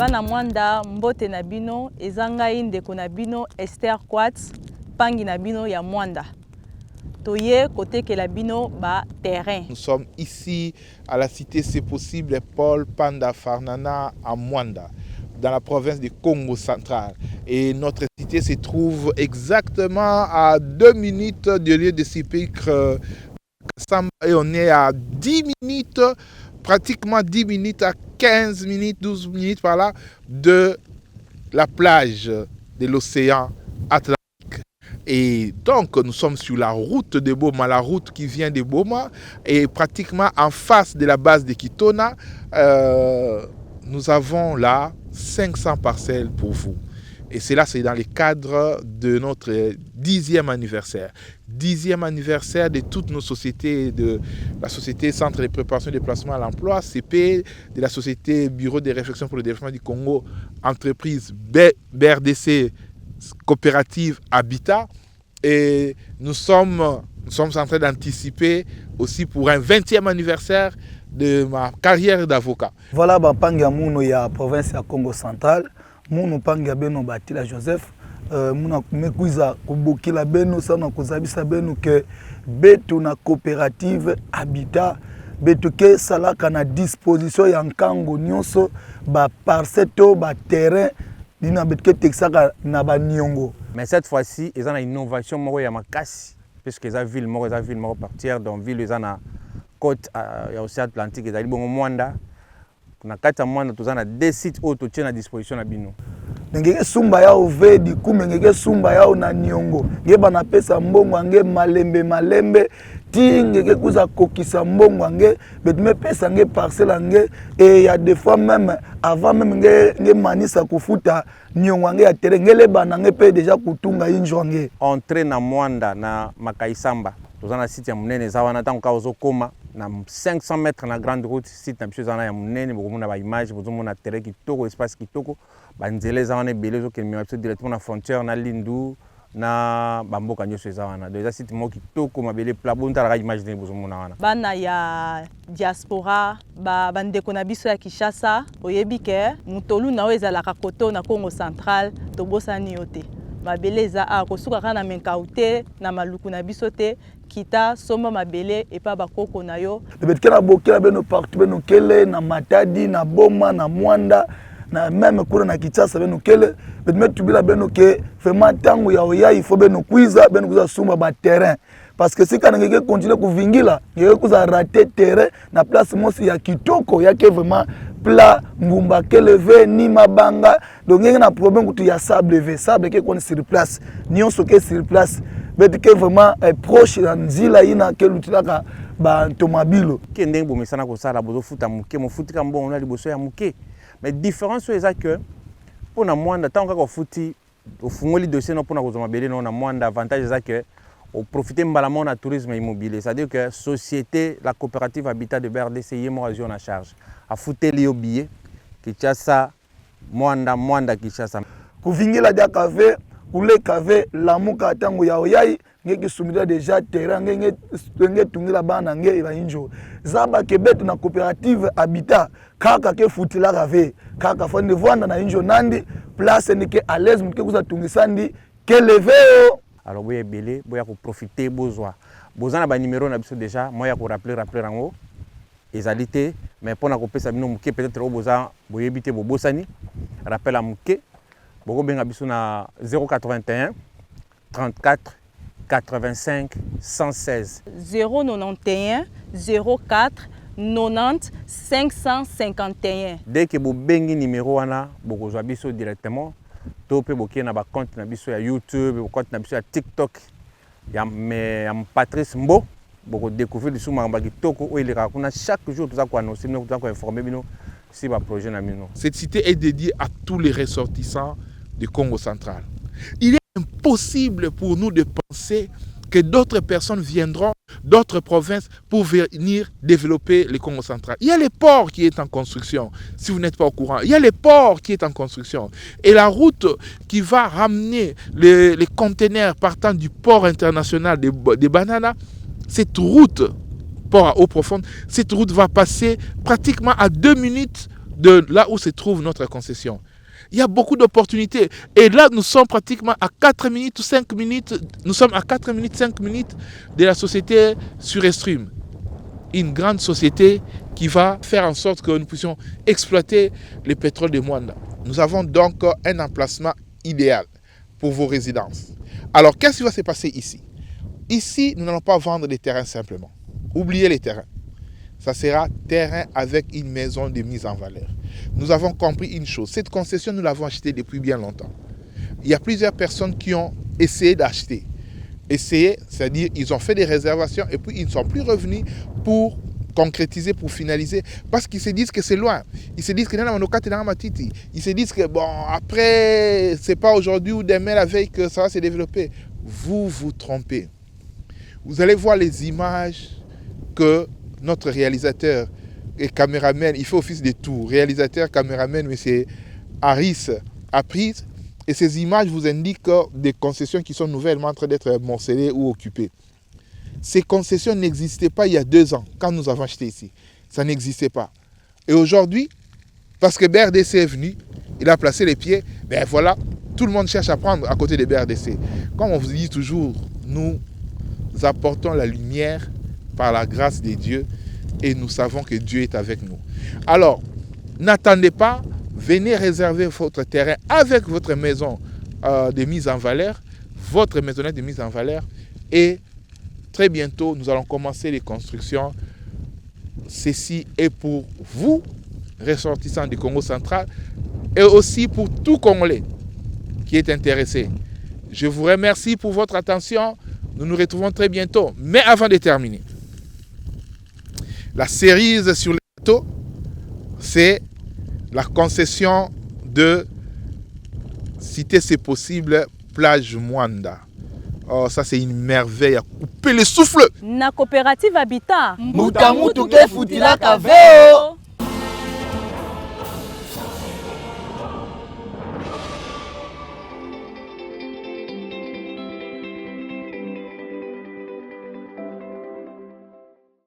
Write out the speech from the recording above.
Bana mwanda mbote na bino ezanga indeko na bino Esther Quartz pangi na bino ya mwanda. Toye côté que la bino ba terrain. Nous sommes ici à la cité C'est Possible Paul Panda Farnana à Mwanda, dans la province du Congo central. Et notre cité se trouve exactement à 2 minutes du lieu de Sipikre. Et on est à 10 minutes, pratiquement 10 minutes à 15 minutes, 12 minutes par là, de la plage de l'océan Atlantique. Et donc, nous sommes sur la route de Boma, la route qui vient de Boma, et pratiquement en face de la base de Kitona, nous avons là 500 parcelles pour vous. Et cela, c'est dans le cadre de notre 10e anniversaire. 10e anniversaire de toutes nos sociétés, de la Société Centre de Préparation et de Placement à l'Emploi, CP, de la Société Bureau de Réflexion pour le Développement du Congo, entreprise BRDC, Coopérative Habitat. Et nous sommes en train d'anticiper aussi pour un 20e anniversaire de ma carrière d'avocat. Voilà, Pangia Mouno, il y a la province de Congo central. Mouno Pangia Beno Batila Joseph. Muna mekuiza kubukila Beno, sana kuzabisa Beno que betu na coopérative Habitat. Betu ke salaka na disposition ya nkango nyonso ba parceto ba terrain dina betu ke texaka na ba nyongo. Mais cette fois-ci, ils ont une innovation moko ya makasi puisque ils ont ville moko partir donc ville ils ont na côte ya océan Atlantique ils ont bongo Mwanda na kata Mwanda tozana 2 sites auto tient à disposition na bino. Ngeke sumba ya ovedi kumengeke sumba ya na nyongo ngeba na pesa mbongo nge malembe tingeke kuza kokisa mbongo nge betme pesa nge parcelle nge et il y a des fois même avant même nge manisa kufuta nyongo nge ya terengele bana nge pe déjà kutunga injonge entrer na Mwanda na Makaisamba tozana site ya munene zawana tango ka ozokoma na 500 mètres na grande route site na biso zana ya munene bokomona ba image bozomona terrain kitoko espace kitoko banzele zawana ebele zokemema biso directement na frontière na Lindu na bamboka nyonso eza wana donc eza site moko kitoko mabele pla bontalaka image ndenge bozomona wana. Bana ya diaspora bandeko na biso ya Kinshasa oyebi ke mutolu na oyo ezalaka koto na Congo central tobosani yo te mabele eza kosuka kaka na menkaute na maluku na biso te kita somba mabele epa bakoko na yo betike na bokela beno partout beno kele na Matadi na Boma na Mwanda na même kuna na Kinshasa beno kele betime tubila beno ke vraiment tango ya oya il faut beno kuiza sumba ba terrain parce que si kana ngeke continuer kuvingila ngeke kuza rater terrain na place mosi ya kitoko yake vraiment plat ngumba keleve ni mabanga donc ngeke na problème kutu ya sable ke koni sur place nyonso ke sur place betike vraiment proche na nzila ina ke lutilaka ba automobile ke ndenge bomesana ko sala bozo futa muke mo futika mbongo na liboso ya muke mais différence est que pour na Mwanda tant ka ko futi au fungoli dossier no pour na kozoma bele no na Mwanda avantage est que au profiter mbalamon na tourisme immobilier c'est-à-dire que société la coopérative Habitat de BRDC yemo région en charge a futeli yo billet Kinshasa Mwanda Kinshasa kuvingila dia kave kule kave lamuka tango ya oyai ngeki sumida déjà terrain ngenge tungila bana nge ba injo zaba kebetu na coopérative Habitat kaka ke futila kave kaka fande vanda na injo nandi place ni ke à l'aise mke kuza tungisandi ke leveo. Alors boye belé boya ko profiter bozwa bozana ba numéro na biso déjà moi ya ko rappeler rango ezalité mais pona ko pesa bino mke peut-être boza boyebite bo bosani rappel à mke boko benga biso na 081 34 85 116 091 04 90 551. Dès que vous bengi numéro wana bokozwa biso directement to pe bokie na ba compte na biso ya YouTube bo compte na biso ya TikTok ya Patrice Mbo boko découvrir biso mamba kitoko o ileka kuna chaque jour tuza ko annoncer nous tuza ko informer bino si ba projet na bino. Cette cité est dédiée à tous les ressortissants du Congo central. Il est impossible pour nous de penser que d'autres personnes viendront d'autres provinces pour venir développer le Congo central. Il y a le port qui est en construction, si vous n'êtes pas au courant. Il y a le port qui est en construction. Et la route qui va ramener les conteneurs partant du port international de Banana, cette route, port à eau profonde, cette route va passer pratiquement à 2 minutes de là où se trouve notre concession. Il y a beaucoup d'opportunités. Et là, nous sommes pratiquement à 4 minutes ou 5 minutes. Nous sommes à 4 minutes, 5 minutes de la société Surestream. Une grande société qui va faire en sorte que nous puissions exploiter le pétrole de Mwanda. Nous avons donc un emplacement idéal pour vos résidences. Alors, qu'est-ce qui va se passer ici? Ici, nous n'allons pas vendre des terrains simplement. Oubliez les terrains. Ça sera terrain avec une maison de mise en valeur. Nous avons compris une chose. Cette concession, nous l'avons achetée depuis bien longtemps. Il y a plusieurs personnes qui ont essayé d'acheter. Essayé, c'est-à-dire ils ont fait des réservations et puis ils ne sont plus revenus pour concrétiser, pour finaliser, parce qu'ils se disent que c'est loin. Ils se disent que ils se disent que bon, après, c'est pas aujourd'hui ou demain la veille que ça va se développer. Vous vous trompez. Vous allez voir les images que notre réalisateur et caméraman, il fait office de tout, réalisateur, caméraman, M. Harris a prise, et ces images vous indiquent des concessions qui sont nouvellement en train d'être morcelées ou occupées. Ces concessions n'existaient pas il y a 2 ans, quand nous avons acheté ici. Ça n'existait pas. Et aujourd'hui, parce que BRDC est venu, il a placé les pieds, ben voilà, tout le monde cherche à prendre à côté de BRDC. Comme on vous dit toujours, nous apportons la lumière par la grâce de Dieu et nous savons que Dieu est avec nous. Alors, n'attendez pas, venez réserver votre terrain avec votre maison de mise en valeur, votre maisonnette de mise en valeur, et très bientôt, nous allons commencer les constructions. Ceci est pour vous, ressortissants du Congo central, et aussi pour tout Congolais qui est intéressé. Je vous remercie pour votre attention. Nous nous retrouvons très bientôt. Mais avant de terminer, la cerise sur le gâteau, c'est la concession de Cité C'est Possible, plage Mwanda. Oh, ça c'est une merveille à couper le souffle. Na coopérative Habitat. Mutamutu ke futilaka veo.